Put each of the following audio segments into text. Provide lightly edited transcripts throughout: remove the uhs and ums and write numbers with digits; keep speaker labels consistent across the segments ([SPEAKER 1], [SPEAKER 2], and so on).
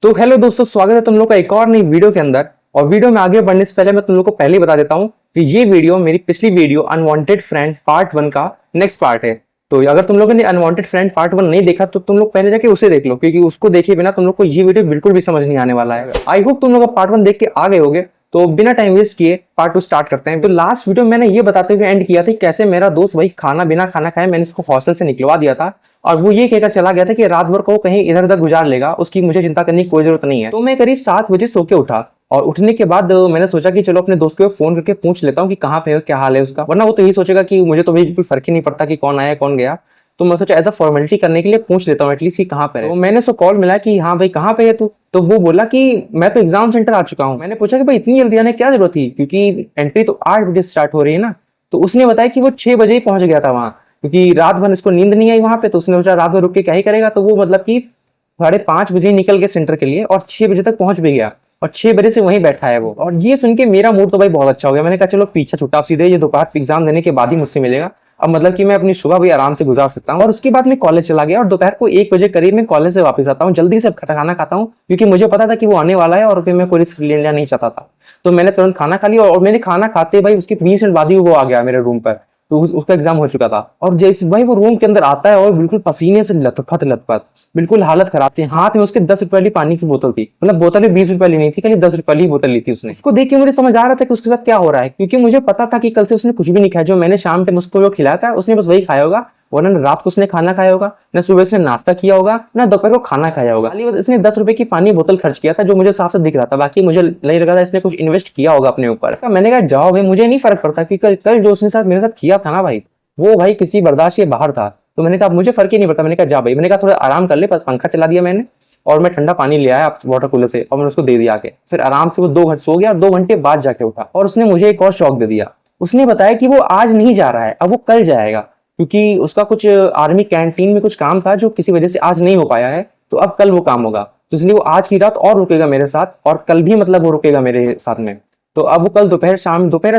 [SPEAKER 1] तो हेलो दोस्तों, स्वागत है तुम लोग का एक और नई वीडियो के अंदर। और वीडियो में आगे बढ़ने से पहले मैं तुम लोग को पहले ही बता देता हूँ कि ये वीडियो मेरी पिछली वीडियो अनवांटेड फ्रेंड पार्ट 1 का नेक्स्ट पार्ट है। तो अगर तुम लोगों ने अनवांटेड फ्रेंड पार्ट 1 नहीं देखा तो तुम लोग पहले जाके उसे देख लो, क्योंकि उसको देखे बिना तुम लोग को ये वीडियो बिल्कुल भी समझ नहीं आने वाला है। आई होप तुम लोग पार्ट 1 देख के आ गए होगे। तो बिना टाइम वेस्ट किए पार्ट 2 स्टार्ट करते हैं। तो लास्ट वीडियो मैंने ये बताते हुए एंड किया था कैसे मेरा दोस्त भाई खाना बिना खाना खाए मैंने उसको हॉस्टल से निकलवा दिया था, और वो ये कहकर चला गया था कि रात भर को कहीं इधर उधर गुजार लेगा, उसकी मुझे चिंता करने की कोई जरूरत नहीं है। तो मैं करीब 7 बजे सो के उठा, और उठने के बाद मैंने सोचा कि चलो अपने दोस्त को फोन करके पूछ लेता हूँ कि कहाँ पे है, क्या हाल है उसका, वरना वो तो यही सोचेगा कि मुझे तो भाई बिल्कुल फर्क ही नहीं पड़ता कि कौन आया कौन गया। तो मैं सोचा एज अ फॉर्मेलिटी करने के लिए पूछ लेता हूँ एटलीस्ट कि कहाँ पे है। तो मैंने उसको कॉल मिला कि हाँ भाई कहाँ पे है तू। तो वो बोला कि मैं तो एग्जाम सेंटर आ चुका हूँ। मैंने पूछा कि भाई इतनी जल्दी आने की क्या जरूरत थी, क्योंकि एंट्री तो 8 बजे स्टार्ट हो रही है ना। तो उसने बताया कि वो 6 बजे ही पहुंच गया था वहां, क्योंकि रात भर इसको नींद नहीं आई वहां पे। तो उसने सोचा रात भर रुक के क्या ही करेगा, तो वो मतलब कि 5:30 बजे निकल गया सेंटर के लिए और 6 बजे तक पहुंच भी गया, और 6 बजे से वहीं बैठा है वो। और ये सुन के मेरा मूड तो भाई बहुत अच्छा हो गया। मैंने कहा चलो पीछा छुट्टा, आप सीधे ये दोपहर एग्जाम देने के बाद ही मुझसे मिलेगा। अब मतलब कि मैं अपनी सुबह भी आराम से गुजार सकता हूँ। और उसके बाद मैं कॉलेज चला गया, और दोपहर को 1 बजे करीब मैं कॉलेज से वापस आता हूँ। जल्दी से खाना खाता हूँ, क्योंकि मुझे पता था कि वो आने वाला है और फिर मैं कोई रिस्क लेना नहीं चाहता था। तो मैंने तुरंत खाना खा लिया, और मैंने खाना खाते भाई उसके 20 मिनट बाद ही वो आ गया मेरे रूम पर। तो उसका एग्जाम हो चुका था। और जैसे भाई वो रूम के अंदर आता है और बिल्कुल पसीने से लथपथ लथपथ, बिल्कुल हालत खराब थी। हाथ में उसके 10 रुपए वाली पानी की बोतल थी, मतलब बोतल में 20 रुपए वाली नहीं थी, खाली 10 रुपए वाली बोतल ली थी उसने। उसको देख के मुझे समझ आ रहा था कि उसके साथ क्या हो रहा है, क्योंकि मुझे पता था कि कल से उसने कुछ भी नहीं खाया। जो मैंने शाम टाइम उसको जो खिलाया था उसने बस वही खाया होगा, वरना न रात को उसने खाना खाया होगा, न सुबह से नाश्ता किया होगा, न दोपहर को खाना खाया होगा। खाली बस इसने 10 रुपए की पानी बोतल खर्च किया था, जो मुझे साफ से दिख रहा था। बाकी मुझे नहीं लगा था इसने कुछ इन्वेस्ट किया होगा अपने ऊपर। मैंने कहा जाओ भाई, मुझे नहीं फर्क पड़ता कि कल जो उसने साथ मेरे साथ किया था ना भाई, वो भाई किसी बर्दाश्त के बाहर था। तो मैंने कहा मुझे फर्क ही नहीं पड़ता। मैंने कहा जा भाई, मैंने कहा थोड़ा आराम कर ले। पंखा चला दिया मैंने, और मैं ठंडा पानी ले आया वाटर कूलर से, और मैंने उसको दे दिया आके। फिर आराम से वो 2 घंटे सो गया, और 2 घंटे बाद जाके उठा। और उसने मुझे एक और शौक दे दिया। उसने बताया कि वो आज नहीं जा रहा है, अब वो कल जाएगा, क्योंकि उसका कुछ आर्मी कैंटीन में कुछ काम था जो किसी वजह से आज नहीं हो पाया है। तो अब कल वो काम होगा, तो इसलिए वो आज की रात और रुकेगा मेरे साथ, और कल भी मतलब वो रुकेगा मेरे साथ में। तो अब वो कल दोपहर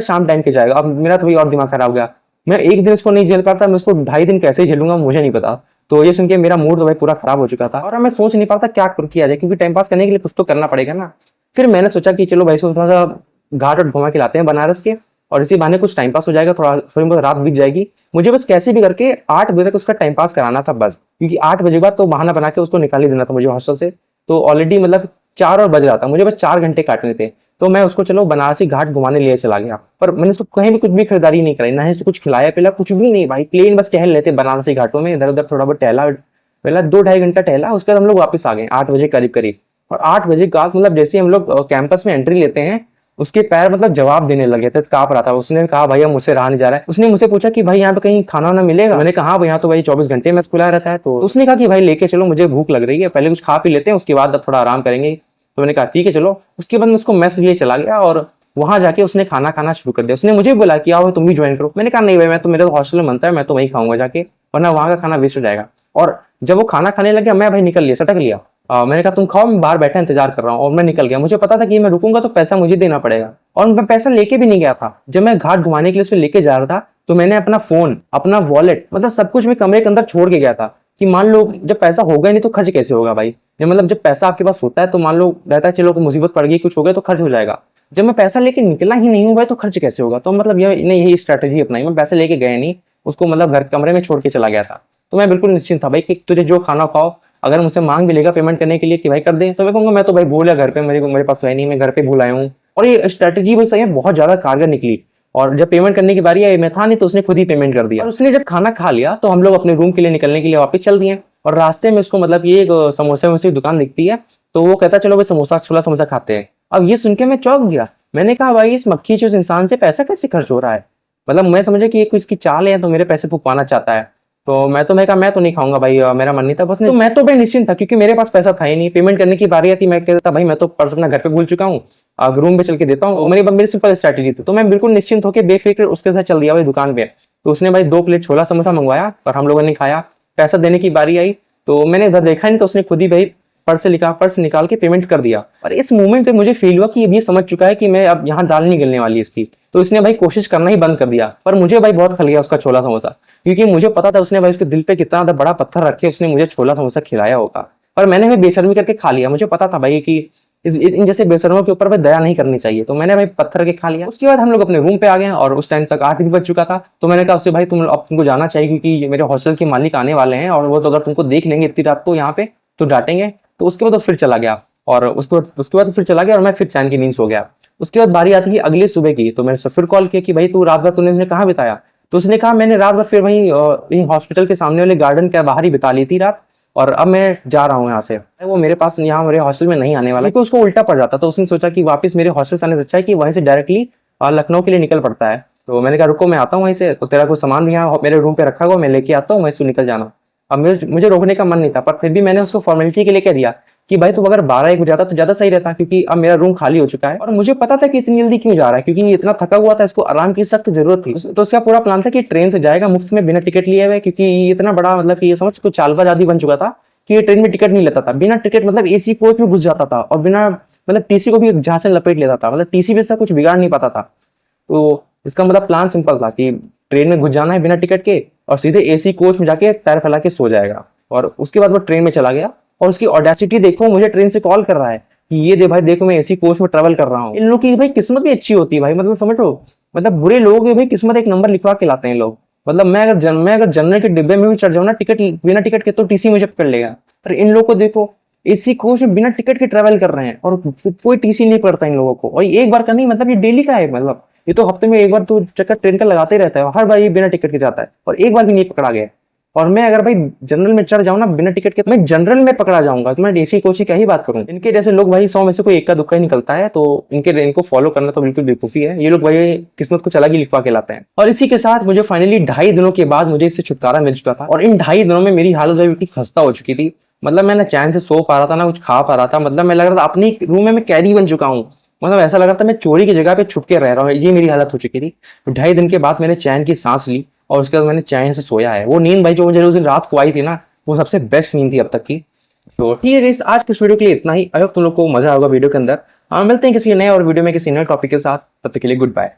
[SPEAKER 1] शाम टाइम के जाएगा। अब मेरा तो भाई और दिमाग खराब हो गया। मैं एक दिन इसको नहीं झेल पाता, मैं उसको 2.5 दिन कैसे झेलूंगा मुझे नहीं पता। तो ये सुन के मेरा मूड तो भाई पूरा खराब हो चुका था, और मैं सोच नहीं पाता क्या किया जाए, क्योंकि टाइम पास करने के लिए कुछ तो करना पड़ेगा ना। फिर मैंने सोचा कि चलो भाई इसको थोड़ा सा घाट और घुमा के लाते हैं बनारस के, और इसी बहाने कुछ टाइम पास हो जाएगा, थोड़ी बहुत रात बीत जाएगी। मुझे बस कैसे भी करके 8 बजे तक उसका टाइम पास कराना था बस, क्योंकि 8 बजे बाद तो बहाना बना के उसको निकाल ही देना था मुझे हॉस्टल से। तो ऑलरेडी मतलब 4 और बज रहा था, मुझे बस 4 घंटे काटने थे। तो मैं उसको चलो बनारसी घाट घुमाने लिए चला गया, पर मैंने उसको कहीं भी कुछ भी खरीदारी नहीं कराई, ना ही उसको कुछ खिलाया पिला, कुछ भी नहीं भाई। प्लेन बस टहल लेते बनारसी घाटों में, इधर उधर थोड़ा बहुत टहला, पहला 2-2.5 घंटा टहला। उसके बाद हम लोग वापस आ गए 8 बजे करीब करीब। और 8 बजे का मतलब जैसे हम लोग कैंपस में एंट्री लेते हैं, उसके पैर मतलब जवाब देने लगे थे, कांप रहा था। उसने कहा भैया मुझसे रहा नहीं जा रहा है। उसने मुझसे पूछा कि भाई यहाँ पे कहीं खाना वाना मिलेगा। मैंने कहा हाँ भाई यहाँ तो भाई 24 घंटे में खुला रहता है। तो उसने कहा कि भाई लेके चलो, मुझे भूख लग रही है, पहले कुछ खा पी लेते हैं, उसके बाद थोड़ा आराम करेंगे। तो मैंने कहा ठीक है चलो। उसके बाद मैं उसको मेस लिए चला गया, और वहां जाके उसने खाना खाना शुरू कर दिया। उसने मुझे बोला कि आओ तुम भी ज्वाइन करो। मैंने कहा नहीं भाई, मैं तो मेरे हॉस्टल में बनता है, मैं तो वहीं खाऊंगा जाके, वरना वहां का खाना वेस्ट हो जाएगा। और जब वो खाना खाने लग गया, मैं भाई निकल लिया, सटक लिया। मैंने कहा तुम खाओ, मैं बाहर बैठा इंतजार कर रहा हूँ, और मैं निकल गया। मुझे पता था कि मैं रुकूंगा तो पैसा मुझे देना पड़ेगा, और मैं पैसा लेके भी नहीं गया था। जब मैं घाट घुमाने के लिए उसे लेके जा रहा था, तो मैंने अपना फोन, अपना वॉलेट, मतलब सब कुछ मैं कमरे के अंदर छोड़ के गया था, कि मान लो जब पैसा होगा नहीं तो खर्च कैसे होगा भाई। मतलब जब पैसा आपके पास होता है तो मान लो रहता है चलो मुसीबत पड़ गई, कुछ हो गया तो खर्च हो जाएगा। जब मैं पैसा लेके निकला ही नहीं हूँ भाई, तो खर्च कैसे होगा। तो मतलब यही स्ट्रेटेजी अपनाई, मैं पैसे लेके गया नहीं, उसको मतलब घर कमरे में छोड़ के चला गया था। तो मैं बिल्कुल निश्चिंत था भाई कि तुझे जो खाना खाओ, अगर मुझसे मांग भी लेगा पेमेंट करने के लिए कि भाई कर दे, तो मैं कहूंगा मैं तो भाई भूल गया घर पे, मेरे पास तो है नहीं, मैं घर पे भूल आया हूँ। और ये स्ट्रेटेजी भाई सही है, बहुत ज्यादा कारगर निकली। और जब पेमेंट करने की बारी आई, मैं था नहीं, तो उसने खुद ही पेमेंट कर दिया। और उसने जब खाना खा लिया तो हम लोग अपने रूम के लिए निकलने के लिए वापस चल दिए। और रास्ते में उसको मतलब ये एक समोसे वोसे की दुकान दिखती है, तो वो कहता चलो भाई समोसा, छोला समोसा खाते हैं। अब ये सुन के मैं चौंक गया। मैंने कहा भाई इस मक्खी चूस इंसान से पैसा कैसे खर्च हो रहा है। मतलब मैं समझा कि ये कोई इसकी चाल है, तो मेरे पैसे फूकवाना चाहता है। तो मैं कहा मैं तो नहीं खाऊंगा भाई, मेरा मन नहीं था बस। नहीं तो मैं तो भाई निश्चिंत था, क्योंकि मेरे पास पैसा था ही नहीं। पेमेंट करने की बारी आती, मैं कहता भाई मैं तो पर्स अपना घर पे भूल चुका हूँ, रूम पे चल के देता हूँ। मेरी सिंपल स्ट्रेटेजी थी। तो मैं बिल्कुल निश्चिंत होकर बेफिक्र उसके साथ चल दिया भाई दुकान पे। तो उसने भाई 2 प्लेट छोला समोसा मंगवाया, और हम लोगों ने खाया। पैसा देने की बारी आई, तो मैंने इधर देखा नहीं, तो उसने खुद ही भाई पर्स निकाल के पेमेंट कर दिया। और इस मोमेंट पे मुझे फील हुआ कि ये समझ चुका है कि मैं अब यहाँ दाल नहीं गिलने वाली इसकी। तो इसने भाई कोशिश करना ही बंद कर दिया। पर मुझे भाई बहुत खल गया उसका छोला समोसा, क्योंकि मुझे पता था उसने भाई उसके दिल पे कितना बड़ा पत्थर रख के उसने मुझे छोला समोसा खिलाया होगा। पर मैंने भाई बेशर्मी करके खा लिया। मुझे पता था भाई कि इन जैसे बेशर्मों के ऊपर भाई दया नहीं करनी चाहिए, तो मैंने भाई पत्थर के खा लिया। उसके बाद हम लोग अपने रूम पे आ गए और उस टाइम तक 8 भी बज चुका था। तो मैंने कहा उससे भाई अब तुमको जाना चाहिए क्योंकि ये मेरे हॉस्टल के मालिक आने वाले हैं और वो तो अगर तुमको देख लेंगे इतनी रात को यहाँ पे तो डांटेंगे। तो उसके बाद तो फिर चला गया और उसके बाद फिर चला गया और मैं फिर चैन की नींद सो गया। उसके बाद बारी आती है अगले सुबह की, तो मैंने फिर कॉल किया कि भाई तू रात भर तूने कहाँ बिताया। तो उसने कहा मैंने रात भर फिर वहीं हॉस्पिटल के सामने वाले गार्डन के बाहर ही बिता ली थी रात, और अब मैं जा रहा हूँ यहाँ से। वो मेरे पास यहाँ मेरे हॉस्टल में नहीं आने वाला क्योंकि उसको उल्टा पड़ जाता। तो उसने सोचा कि वापस मेरे हॉस्टल से आने से अच्छा है कि वहीं से डायरेक्टली लखनऊ के लिए निकल पड़ता है। तो मैंने कहा रुको मैं आता हूँ वहीं से, तो तेरा कुछ सामान भी यहाँ मेरे रूम पे रखा हुआ मैं लेके आता हूँ, वहीं से निकल जाना। अब मुझे रोकने का मन नहीं था, पर फिर भी मैंने उसको फॉर्मेलिटी के लिए कह दिया कि भाई तू अगर 12-1 बजे जाता तो ज्यादा सही रहता, क्योंकि अब मेरा रूम खाली हो चुका है और मुझे पता था कि इतनी जल्दी क्यों जा रहा है, क्योंकि ये इतना थका हुआ था, इसको आराम की सख्त जरूरत थी। तो उसका पूरा प्लान था कि ट्रेन से जाएगा मुफ्त में बिना टिकट लिए हुए, क्योंकि ये इतना बड़ा मतलब कि ये समझ को चालबाज आदि बन चुका था कि ये ट्रेन में टिकट नहीं लेता था। बिना टिकट मतलब एसी कोच में घुस जाता था और बिना मतलब टीसी को भी जहां से लपेट लेता था, मतलब टीसी भी इसका कुछ बिगाड़ नहीं पाता था। तो इसका मतलब प्लान सिंपल था कि ट्रेन में घुस जाना है बिना टिकट के और सीधे एसी कोच में जाके पैर फैला के सो जाएगा। और उसके बाद वो ट्रेन में चला गया और उसकी ऑडेसिटी देखो, मुझे ट्रेन से कॉल कर रहा है कि ये दे भाई देखो मैं एसी कोच में ट्रेवल कर रहा हूँ। इन लोगों की भाई किस्मत भी अच्छी होती है भाई, मतलब समझो, मतलब बुरे लोगों की भाई किस्मत एक नंबर लिखवा के लाते हैं लोग। मतलब मैं अगर जनरल के डिब्बे में भी चढ़ जाऊँ ना टिकट बिना टिकट के, तो टीसी मुझे पकड़ लेगा। पर इन लोगों को देखो एसी कोच में बिना टिकट के ट्रेवल कर रहे हैं और कोई टीसी नहीं पड़ता इन लोगों को। और एक बार का नहीं, मतलब ये डेली का है, मतलब ये तो हफ्ते में एक बार तो चक्कर ट्रेन का लगाते ही रहता है, हर बार ये बिना टिकट के जाता है और एक बार भी नहीं पकड़ा गया। और मैं अगर भाई जनरल में चढ़ जाऊं ना बिना टिकट के, तो मैं जनरल में पकड़ा जाऊंगा, तो मैं एसी कोच की क्या ही बात करूं। इनके जैसे लोग भाई 100 में से कोई एक का दुक्का ही निकलता है, तो इनको फॉलो करना तो बिल्कुल बेवकूफी है। ये लोग भाई किस्मत को अलग ही लिखवा के लाते हैं। और इसी के साथ मुझे फाइनली 2.5 दिनों के बाद मुझे इससे छुटकारा मिल चुका था। और इन 2.5 दिनों में मेरी हालत भाई बिल्कुल खस्ता हो चुकी थी। मतलब मैं ना चैन से सो पा रहा था ना कुछ खा पा रहा था। मतलब मैं लग रहा था अपनी रूम में मैं कैदी बन चुका हूँ। मतलब ऐसा लग रहा था मैं चोरी की जगह पे छुप के रह रहा हूँ, ये मेरी हालत हो चुकी थी। तो 2.5 दिन के बाद मैंने चैन की सांस ली और उसके बाद मैंने चैन से सोया है। वो नींद भाई जो मुझे उस दिन रात को आई थी ना, वो सबसे बेस्ट नींद थी अब तक की। तो ठीक है गाइस, आज के इस वीडियो के लिए इतना ही। आई होप तुम लोग को मजा होगा वीडियो के अंदर। मिलते हैं किसी नए और वीडियो में किसी नए टॉपिक के साथ, तब तक के लिए गुड बाय।